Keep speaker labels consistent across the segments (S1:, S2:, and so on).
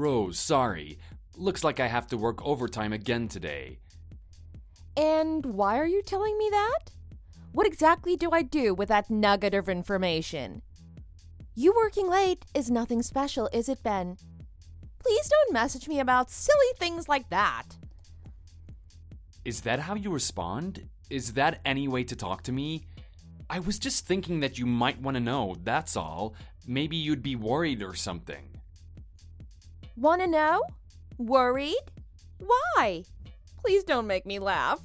S1: Rose, sorry. Looks like I have to work overtime again today.
S2: And why are you telling me that? What exactly do I do with that nugget of information? You working late is nothing special, is it, Ben? Please don't message me about silly things like that.
S1: Is that how you respond? Is that any way to talk to me? I was just thinking that you might want to know, that's all. Maybe you'd be worried or something.
S2: Want to know? Worried? Why? Please don't make me laugh.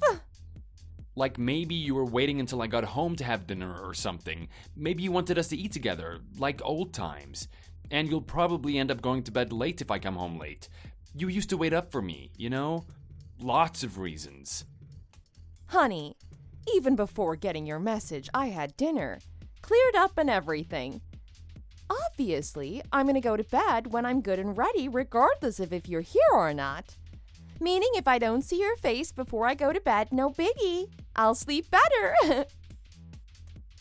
S1: Like maybe you were waiting until I got home to have dinner or something. Maybe you wanted us to eat together, like old times. And you'll probably end up going to bed late if I come home late. You used to wait up for me, you know? Lots of reasons.
S2: Honey, even before getting your message, I had dinner. Cleared up and everything. Obviously, I'm going to go to bed when I'm good and ready, regardless of if you're here or not. Meaning if I don't see your face before I go to bed, no biggie. I'll sleep better.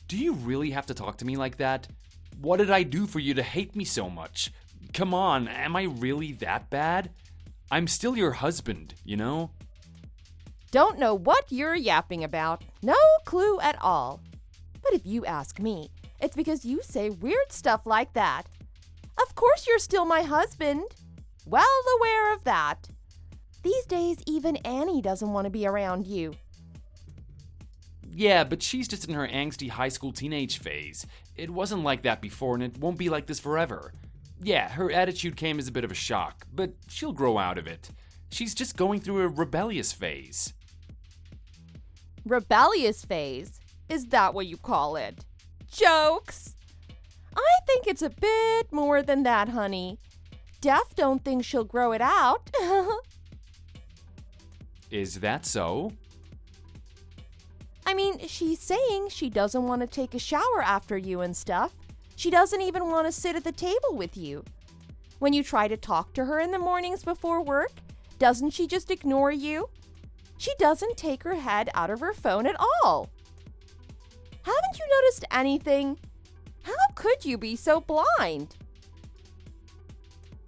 S1: Do you really have to talk to me like that? What did I do for you to hate me so much? Come on, am I really that bad? I'm still your husband, you know?
S2: Don't know what you're yapping about. No clue at all. But if you ask me, it's because you say weird stuff like that. Of course you're still my husband. Well aware of that. These days, even Annie doesn't want to be around you.
S1: Yeah, but she's just in her angsty high school teenage phase. It wasn't like that before, and it won't be like this forever. Yeah, her attitude came as a bit of a shock, but she'll grow out of it. She's just going through a rebellious phase.
S2: Rebellious phase? Is that what you call it? Jokes! I think it's a bit more than that, honey. Def don't think she'll grow it out.
S1: Is that so?
S2: I mean, she's saying she doesn't want to take a shower after you and stuff. She doesn't even want to sit at the table with you. When you try to talk to her in the mornings before work, doesn't she just ignore you? She doesn't take her head out of her phone at all. Haven't you noticed anything? How could you be so blind?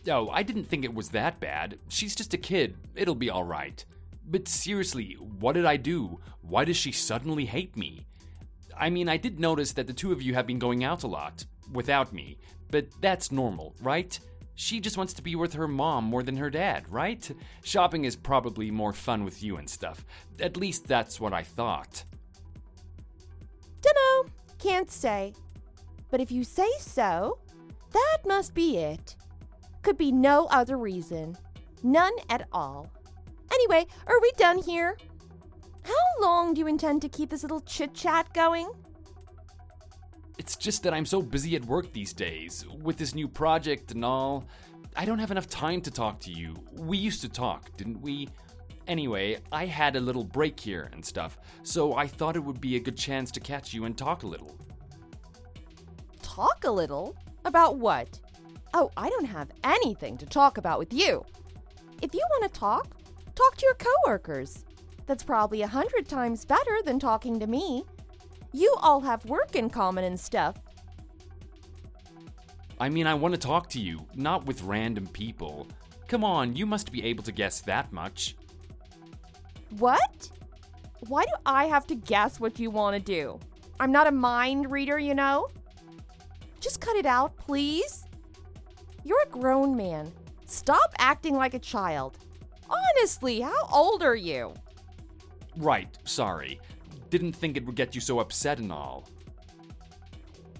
S1: Oh, I didn't think it was that bad. She's just a kid. It'll be all right. But seriously, what did I do? Why does she suddenly hate me? I mean, I did notice that the two of you have been going out a lot, without me, but that's normal, right? She just wants to be with her mom more than her dad, right? Shopping is probably more fun with you and stuff. At least that's what I thought.
S2: Dunno, can't say. But if you say so, that must be it. Could be no other reason. None at all. Anyway, are we done here? How long do you intend to keep this little chit-chat going?
S1: It's just that I'm so busy at work these days, with this new project and all. I don't have enough time to talk to you. We used to talk, didn't we? Anyway, I had a little break here and stuff, so I thought it would be a good chance to catch you and talk a little.
S2: Talk a little? About what? Oh, I don't have anything to talk about with you. If you want to talk to your coworkers. That's probably 100 times better than talking to me. You all have work in common and stuff.
S1: I mean, I want to talk to you, not with random people. Come on, you must be able to guess that much.
S2: What? Why do I have to guess what you want to do? I'm not a mind reader, you know? Just cut it out, please. You're a grown man. Stop acting like a child. Honestly, how old are you?
S1: Right, sorry. Didn't think it would get you so upset and all.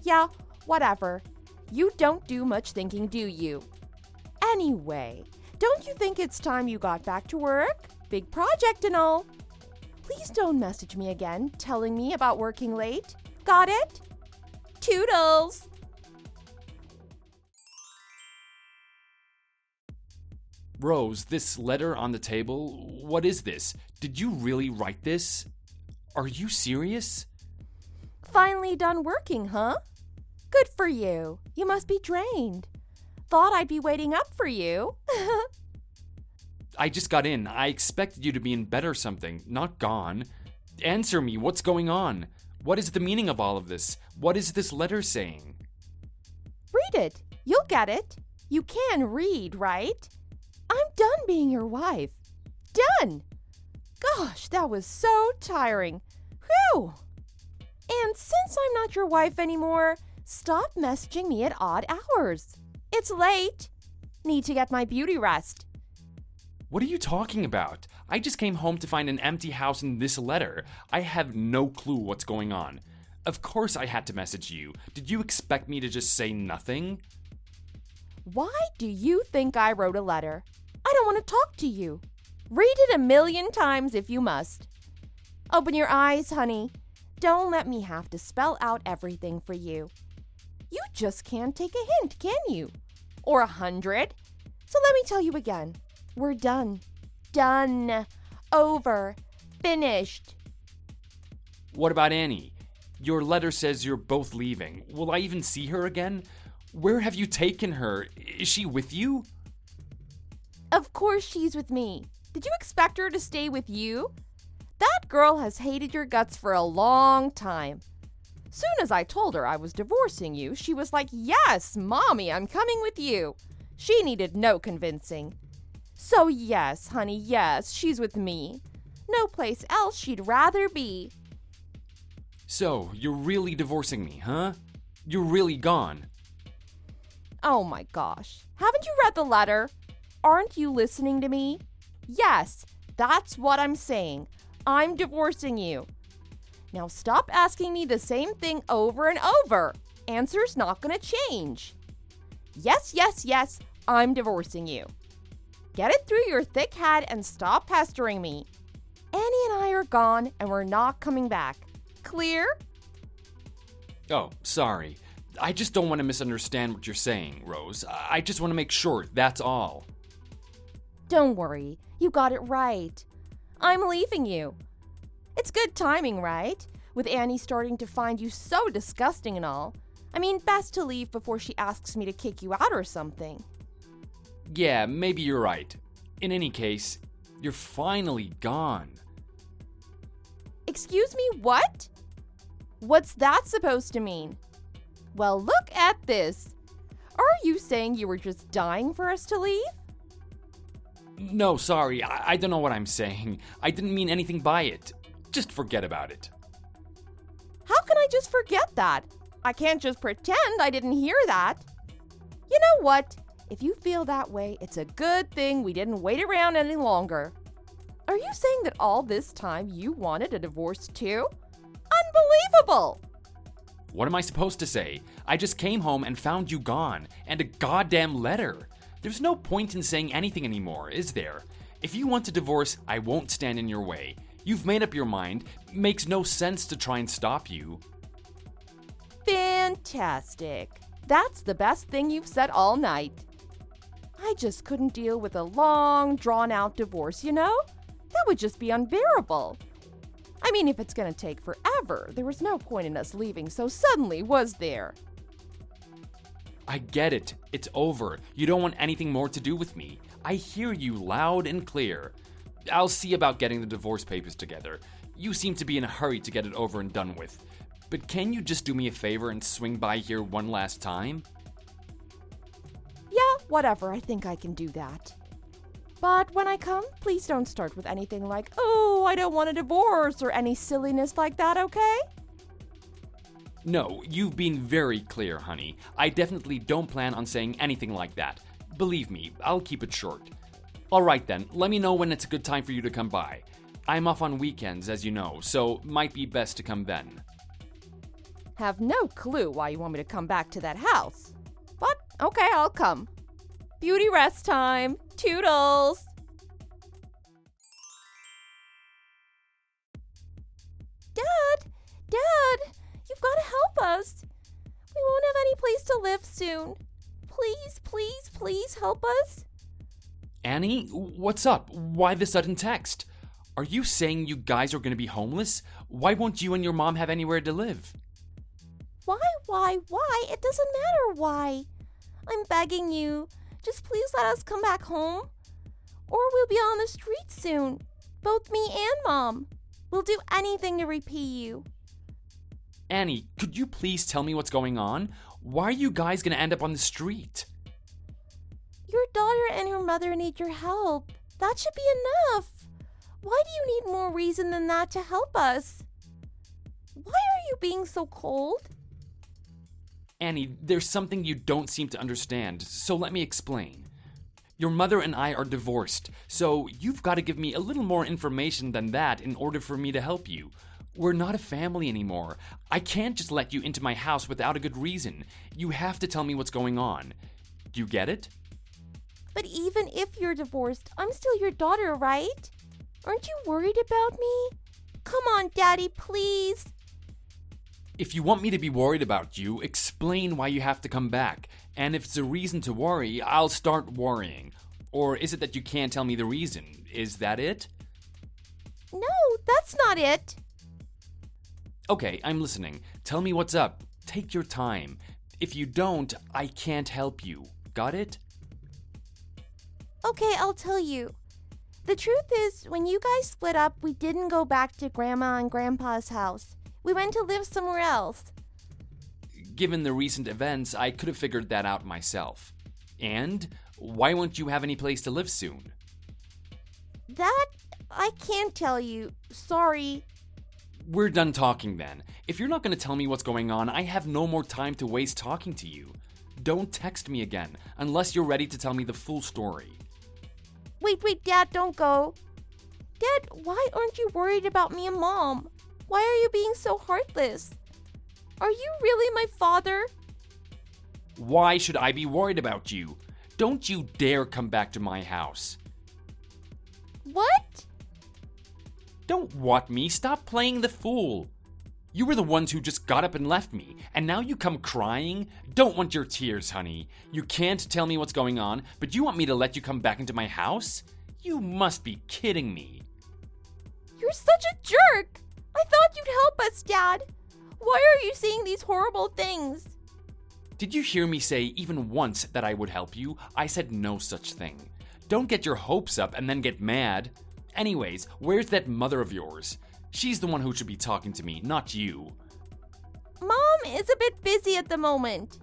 S2: Yeah, whatever. You don't do much thinking, do you? Anyway, don't you think it's time you got back to work? Big project and all. Please don't message me again telling me about working late. Got it? Toodles!
S1: Rose, this letter on the table, what is this? Did you really write this? Are you serious?
S2: Finally done working, huh? Good for you. You must be drained. Thought I'd be waiting up for you.
S1: I just got in. I expected you to be in bed or something, not gone. Answer me, what's going on? What is the meaning of all of this? What is this letter saying?
S2: Read it. You'll get it. You can read, right? I'm done being your wife. Done! Gosh, that was so tiring. Whew! And since I'm not your wife anymore, stop messaging me at odd hours. It's late. Need to get my beauty rest.
S1: What are you talking about? I just came home to find an empty house and this letter. I have no clue what's going on. Of course I had to message you. Did you expect me to just say nothing?
S2: Why do you think I wrote a letter? I don't want to talk to you. Read it 1,000,000 times if you must. Open your eyes, honey. Don't let me have to spell out everything for you. You just can't take a hint, can you? Or 100. So let me tell you again. We're done. Done. Over. Finished.
S1: What about Annie? Your letter says you're both leaving. Will I even see her again? Where have you taken her? Is she with you?
S2: Of course she's with me. Did you expect her to stay with you? That girl has hated your guts for a long time. Soon as I told her I was divorcing you, she was like, "Yes, Mommy, I'm coming with you." She needed no convincing. So yes, honey, yes, she's with me. No place else she'd rather be.
S1: So, you're really divorcing me, huh? You're really gone.
S2: Oh my gosh. Haven't you read the letter? Aren't you listening to me? Yes, that's what I'm saying. I'm divorcing you. Now stop asking me the same thing over and over. Answer's not going to change. Yes, yes, yes, I'm divorcing you. Get it through your thick head and stop pestering me. Annie and I are gone and we're not coming back. Clear?
S1: Oh, sorry. I just don't want to misunderstand what you're saying, Rose. I just want to make sure, that's all.
S2: Don't worry, you got it right. I'm leaving you. It's good timing, right? With Annie starting to find you so disgusting and all. I mean, best to leave before she asks me to kick you out or something.
S1: Yeah, maybe you're right. In any case, you're finally gone.
S2: Excuse me, what? What's that supposed to mean? Well, look at this. Are you saying you were just dying for us to leave?
S1: No, sorry, I don't know what I'm saying. I didn't mean anything by it. Just forget about it.
S2: How can I just forget that? I can't just pretend I didn't hear that. You know what? If you feel that way, it's a good thing we didn't wait around any longer. Are you saying that all this time you wanted a divorce too? Unbelievable!
S1: What am I supposed to say? I just came home and found you gone, and a goddamn letter. There's no point in saying anything anymore, is there? If you want a divorce, I won't stand in your way. You've made up your mind. Makes no sense to try and stop you.
S2: Fantastic. That's the best thing you've said all night. I just couldn't deal with a long, drawn-out divorce, you know? That would just be unbearable. I mean, if it's going to take forever, there was no point in us leaving so suddenly, was there?
S1: I get it. It's over. You don't want anything more to do with me. I hear you loud and clear. I'll see about getting the divorce papers together. You seem to be in a hurry to get it over and done with. But can you just do me a favor and swing by here one last time?
S2: Yeah, whatever. I think I can do that. But when I come, please don't start with anything like, "Oh, I don't want a divorce," or any silliness like that, okay?
S1: No, you've been very clear, honey. I definitely don't plan on saying anything like that. Believe me, I'll keep it short. All right then, let me know when it's a good time for you to come by. I'm off on weekends, as you know, so might be best to come then.
S2: Have no clue why you want me to come back to that house. But, okay, I'll come. Beauty rest time. Toodles! Dad, you've got to help us. We won't have any place to live soon. Please, please, please help us.
S1: Annie, what's up? Why the sudden text? Are you saying you guys are going to be homeless? Why won't you and your mom have anywhere to live?
S2: Why? It doesn't matter why. I'm begging you. Just please let us come back home. Or we'll be on the streets soon. Both me and Mom. We'll do anything to repay you.
S1: Annie, could you please tell me what's going on? Why are you guys going to end up on the street?
S2: Your daughter and her mother need your help. That should be enough. Why do you need more reason than that to help us? Why are you being so cold?
S1: Annie, there's something you don't seem to understand, so let me explain. Your mother and I are divorced, so you've got to give me a little more information than that in order for me to help you. We're not a family anymore. I can't just let you into my house without a good reason. You have to tell me what's going on. Do you get it?
S2: But even if you're divorced, I'm still your daughter, right? Aren't you worried about me? Come on, Daddy, please.
S1: If you want me to be worried about you, explain why you have to come back. And if it's a reason to worry, I'll start worrying. Or is it that you can't tell me the reason? Is that it?
S2: No, that's not it.
S1: Okay, I'm listening. Tell me what's up. Take your time. If you don't, I can't help you. Got it?
S2: Okay, I'll tell you. The truth is, when you guys split up, we didn't go back to Grandma and Grandpa's house. We went to live somewhere else.
S1: Given the recent events, I could have figured that out myself. And why won't you have any place to live soon?
S2: That, I can't tell you. Sorry.
S1: We're done talking then. If you're not going to tell me what's going on, I have no more time to waste talking to you. Don't text me again, unless you're ready to tell me the full story.
S2: Wait, Dad, don't go. Dad, why aren't you worried about me and Mom? Why are you being so heartless? Are you really my father?
S1: Why should I be worried about you? Don't you dare come back to my house.
S2: What?
S1: Don't what me, stop playing the fool. You were the ones who just got up and left me, and now you come crying? Don't want your tears, honey. You can't tell me what's going on, but you want me to let you come back into my house? You must be kidding me.
S2: You're such a jerk! I thought you'd help us, Dad. Why are you saying these horrible things?
S1: Did you hear me say even once that I would help you? I said no such thing. Don't get your hopes up and then get mad. Anyways, where's that mother of yours? She's the one who should be talking to me, not you.
S2: Mom is a bit busy at the moment.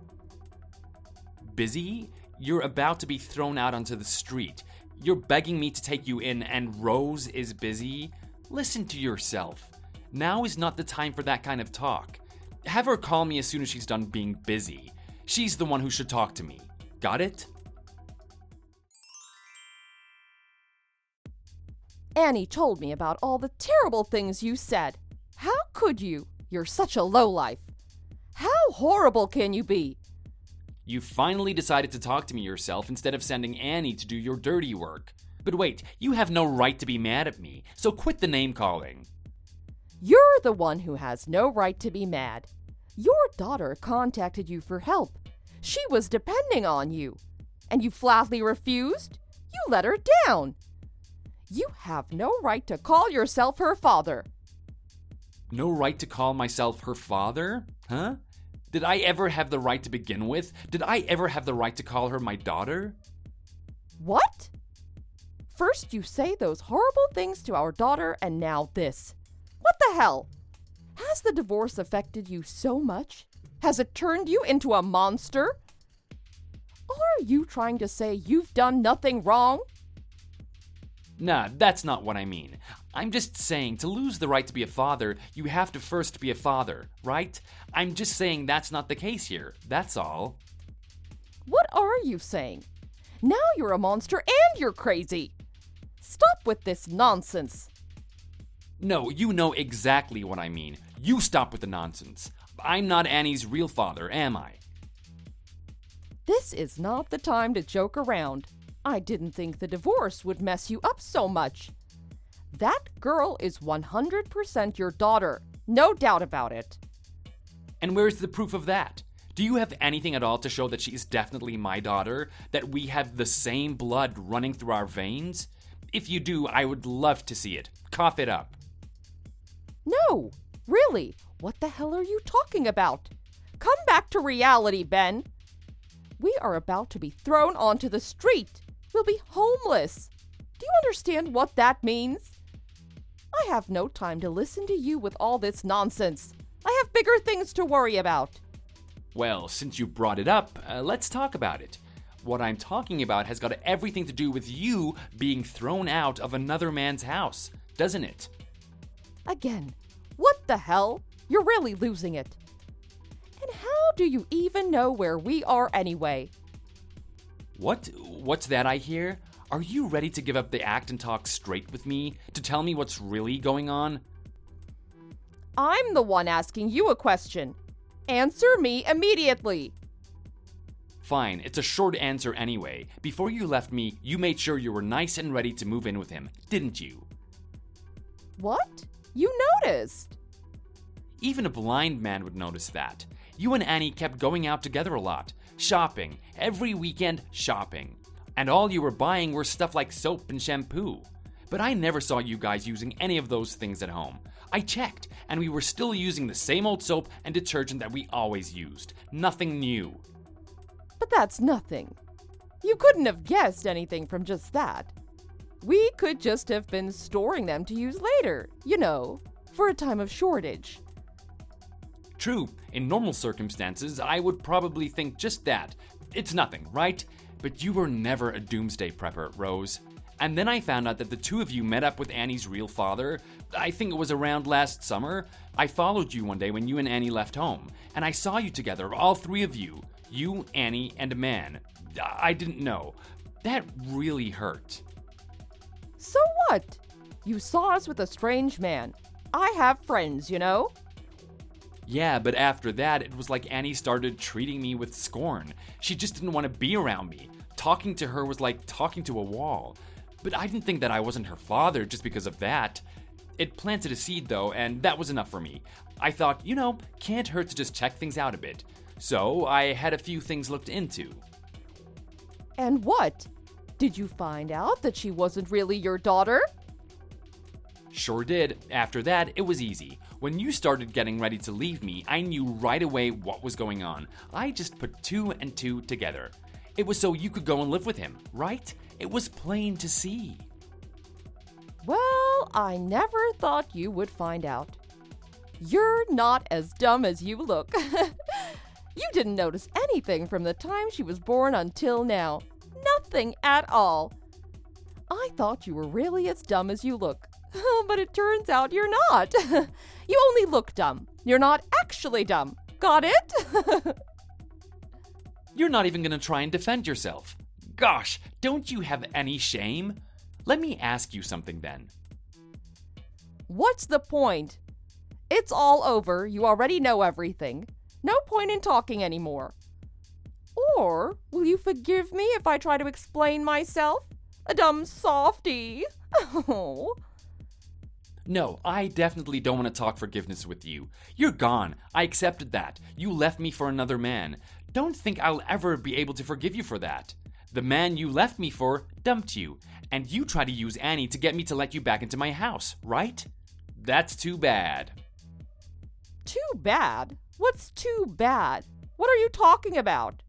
S1: Busy? You're about to be thrown out onto the street. You're begging me to take you in, and Rose is busy? Listen to yourself. Now is not the time for that kind of talk. Have her call me as soon as she's done being busy. She's the one who should talk to me. Got it?
S2: Annie told me about all the terrible things you said. How could you? You're such a lowlife. How horrible can you be?
S1: You finally decided to talk to me yourself instead of sending Annie to do your dirty work. But wait, you have no right to be mad at me, so quit the name calling.
S2: You're the one who has no right to be mad. Your daughter contacted you for help. She was depending on you. And you flatly refused? You let her down. You have no right to call yourself her father.
S1: No right to call myself her father? Huh? Did I ever have the right to begin with? Did I ever have the right to call her my daughter?
S2: What? First you say those horrible things to our daughter, and now this. What the hell? Has the divorce affected you so much? Has it turned you into a monster? Are you trying to say you've done nothing wrong?
S1: Nah, that's not what I mean. I'm just saying to lose the right to be a father, you have to first be a father, right? I'm just saying that's not the case here. That's all.
S2: What are you saying? Now you're a monster and you're crazy. Stop with this nonsense.
S1: No, you know exactly what I mean. You stop with the nonsense. I'm not Annie's real father, am I?
S2: This is not the time to joke around. I didn't think the divorce would mess you up so much. That girl is 100% your daughter. No doubt about it.
S1: And where's the proof of that? Do you have anything at all to show that she is definitely my daughter? That we have the same blood running through our veins? If you do, I would love to see it. Cough it up.
S2: No, really, what the hell are you talking about? Come back to reality, Ben. We are about to be thrown onto the street. We'll be homeless. Do you understand what that means? I have no time to listen to you with all this nonsense. I have bigger things to worry about.
S1: Well, since you brought it up, let's talk about it. What I'm talking about has got everything to do with you being thrown out of another man's house, doesn't it?
S2: Again, what the hell? You're really losing it. And how do you even know where we are anyway?
S1: What's that I hear? Are you ready to give up the act and talk straight with me? To tell me what's really going on?
S2: I'm the one asking you a question. Answer me immediately.
S1: Fine, it's a short answer anyway. Before you left me, you made sure you were nice and ready to move in with him, didn't you?
S2: What? You noticed?
S1: Even a blind man would notice that. You and Annie kept going out together a lot. Shopping. Every weekend, shopping. And all you were buying were stuff like soap and shampoo. But I never saw you guys using any of those things at home. I checked, and we were still using the same old soap and detergent that we always used. Nothing new.
S2: But that's nothing. You couldn't have guessed anything from just that. We could just have been storing them to use later, for a time of shortage.
S1: True, in normal circumstances, I would probably think just that. It's nothing, right? But you were never a doomsday prepper, Rose. And then I found out that the two of you met up with Annie's real father. I think it was around last summer. I followed you one day when you and Annie left home, and I saw you together, all three of you. You, Annie, and a man. I didn't know. That really hurt.
S2: So what? You saw us with a strange man. I have friends,
S1: Yeah, but after that, it was like Annie started treating me with scorn. She just didn't want to be around me. Talking to her was like talking to a wall. But I didn't think that I wasn't her father just because of that. It planted a seed, though, and that was enough for me. I thought, can't hurt to just check things out a bit. So I had a few things looked into.
S2: And what? Did you find out that she wasn't really your daughter?
S1: Sure did. After that, it was easy. When you started getting ready to leave me, I knew right away what was going on. I just put two and two together. It was so you could go and live with him, right? It was plain to see.
S2: Well, I never thought you would find out. You're not as dumb as you look. You didn't notice anything from the time she was born until now. Nothing at all. I thought you were really as dumb as you look. But it turns out you're not. You only look dumb. You're not actually dumb. Got it?
S1: You're not even going to try and defend yourself. Gosh, don't you have any shame? Let me ask you something then.
S2: What's the point? It's all over. You already know everything. No point in talking anymore. Or will you forgive me if I try to explain myself? A dumb softy. Oh.
S1: No, I definitely don't want to talk forgiveness with you. You're gone. I accepted that. You left me for another man. Don't think I'll ever be able to forgive you for that. The man you left me for dumped you, and you tried to use Annie to get me to let you back into my house, right? That's too bad.
S2: Too bad? What's too bad? What are you talking about?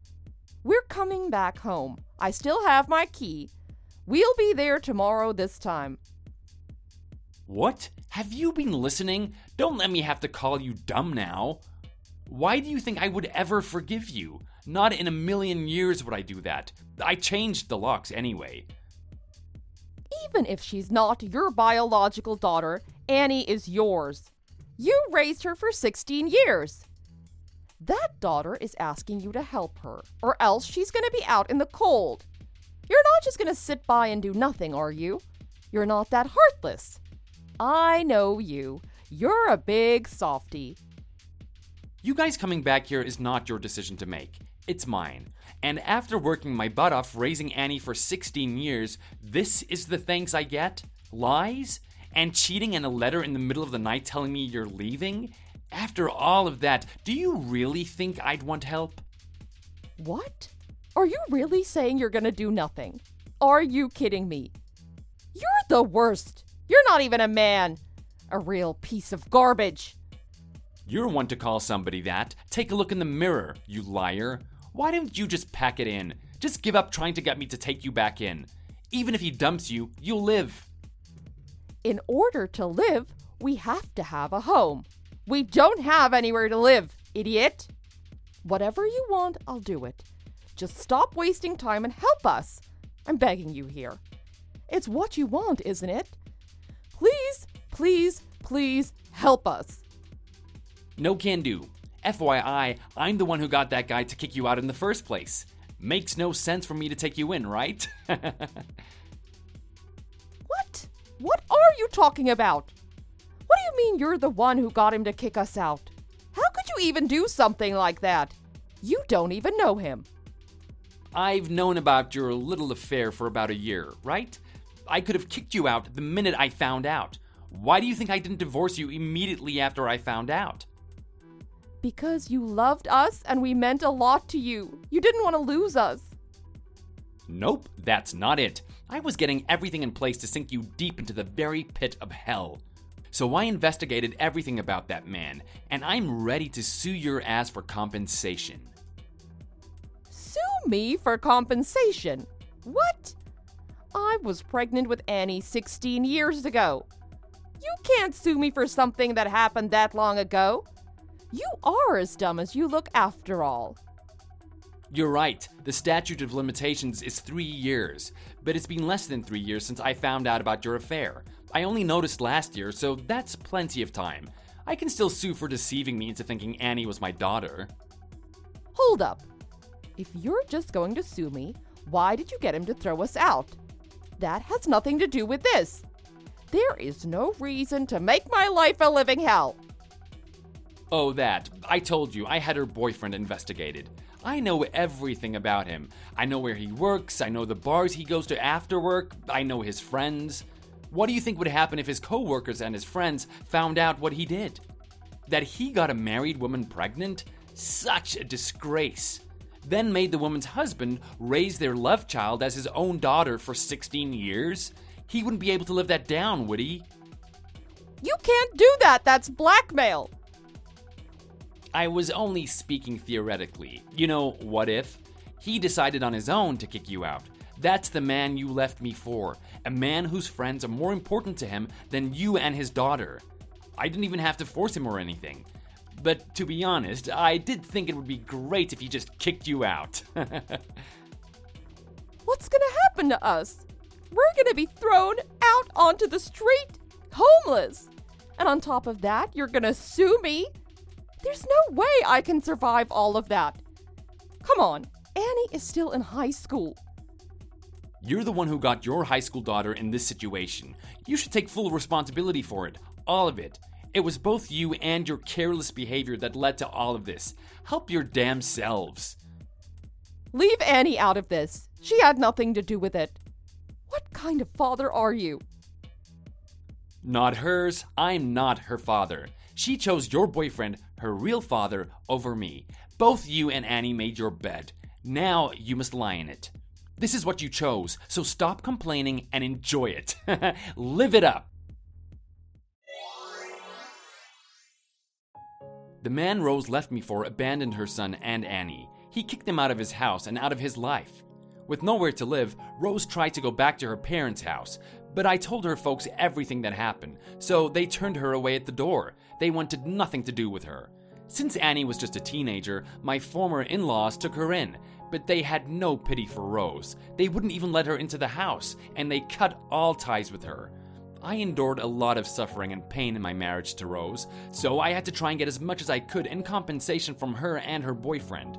S2: We're coming back home. I still have my key. We'll be there tomorrow this time.
S1: What? Have you been listening? Don't let me have to call you dumb now. Why do you think I would ever forgive you? Not in a million years would I do that. I changed the locks anyway.
S2: Even if she's not your biological daughter, Annie is yours. You raised her for 16 years. That daughter is asking you to help her, or else she's going to be out in the cold. You're not just going to sit by and do nothing, are you? You're not that heartless. I know you. You're a big softy.
S1: You guys coming back here is not your decision to make. It's mine. And after working my butt off raising Annie for 16 years, this is the thanks I get? Lies? And cheating and a letter in the middle of the night telling me you're leaving? After all of that, do you really think I'd want help?
S2: What? Are you really saying you're gonna do nothing? Are you kidding me? You're the worst. You're not even a man. A real piece of garbage.
S1: You're one to call somebody that. Take a look in the mirror, you liar. Why don't you just pack it in? Just give up trying to get me to take you back in. Even if he dumps you, you'll live.
S2: In order to live, we have to have a home. We don't have anywhere to live, idiot. Whatever you want, I'll do it. just stop wasting time and help us. I'm begging you here. It's what you want, isn't it? Please, please, please help us.
S1: No can do. FYI, I'm the one who got that guy to kick you out in the first place. Makes no sense for me to take you in, right?
S2: What? What are you talking about? What do you mean you're the one who got him to kick us out? How could you even do something like that? You don't even know him.
S1: I've known about your little affair for about a year, right? I could have kicked you out the minute I found out. Why do you think I didn't divorce you immediately after I found out?
S2: Because you loved us and we meant a lot to you. You didn't want to lose us.
S1: Nope, that's not it. I was getting everything in place to sink you deep into the very pit of hell. So I investigated everything about that man, and I'm ready to sue your ass for compensation.
S2: Sue me for compensation? What? I was pregnant with Annie 16 years ago. You can't sue me for something that happened that long ago. You are as dumb as you look after all.
S1: You're right, the statute of limitations is 3 years, but it's been less than 3 years since I found out about your affair. I only noticed last year, so that's plenty of time. I can still sue for deceiving me into thinking Annie was my daughter.
S2: Hold up. If you're just going to sue me, why did you get him to throw us out? That has nothing to do with this. There is no reason to make my life a living hell.
S1: Oh, that. I told you, I had her boyfriend investigated. I know everything about him. I know where he works, I know the bars he goes to after work, I know his friends. What do you think would happen if his co-workers and his friends found out what he did? That he got a married woman pregnant? Such a disgrace. Then made the woman's husband raise their love child as his own daughter for 16 years? He wouldn't be able to live that down, would he?
S2: You can't do that. That's blackmail.
S1: I was only speaking theoretically. You know, what if? He decided on his own to kick you out. That's the man you left me for. A man whose friends are more important to him than you and his daughter. I didn't even have to force him or anything. But to be honest, I did think it would be great if he just kicked you out.
S2: What's gonna happen to us? We're gonna be thrown out onto the street, homeless. And on top of that, you're gonna sue me? There's no way I can survive all of that. Come on, Annie is still in high school.
S1: You're the one who got your high school daughter in this situation. You should take full responsibility for it. All of it. It was both you and your careless behavior that led to all of this. Help your damn selves.
S2: Leave Annie out of this. She had nothing to do with it. What kind of father are you?
S1: Not hers. I'm not her father. She chose your boyfriend, her real father, over me. Both you and Annie made your bed. Now you must lie in it. This is what you chose, so stop complaining and enjoy it. Live it up. The man Rose left me for abandoned her son and Annie. He kicked them out of his house and out of his life. With nowhere to live, Rose tried to go back to her parents' house, but I told her folks everything that happened, so they turned her away at the door. They wanted nothing to do with her. Since Annie was just a teenager, my former in-laws took her in, but they had no pity for Rose. They wouldn't even let her into the house, and they cut all ties with her. I endured a lot of suffering and pain in my marriage to Rose, so I had to try and get as much as I could in compensation from her and her boyfriend.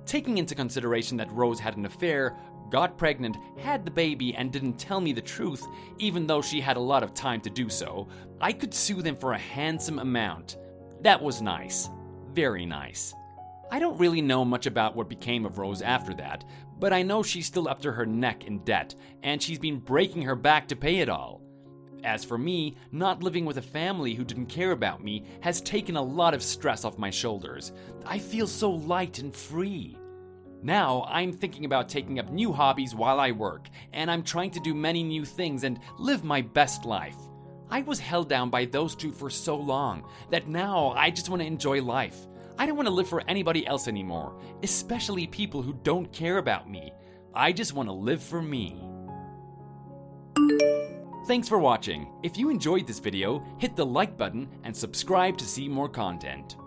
S1: Taking into consideration that Rose had an affair, got pregnant, had the baby, and didn't tell me the truth, even though she had a lot of time to do so, I could sue them for a handsome amount. That was nice. Very nice. I don't really know much about what became of Rose after that, but I know she's still up to her neck in debt, and she's been breaking her back to pay it all. As for me, not living with a family who didn't care about me has taken a lot of stress off my shoulders. I feel so light and free. Now, I'm thinking about taking up new hobbies while I work, and I'm trying to do many new things and live my best life. I was held down by those two for so long that now I just want to enjoy life. I don't want to live for anybody else anymore, especially people who don't care about me. I just want to live for me. Thanks for watching. If you enjoyed this video, hit the like button and subscribe to see more content.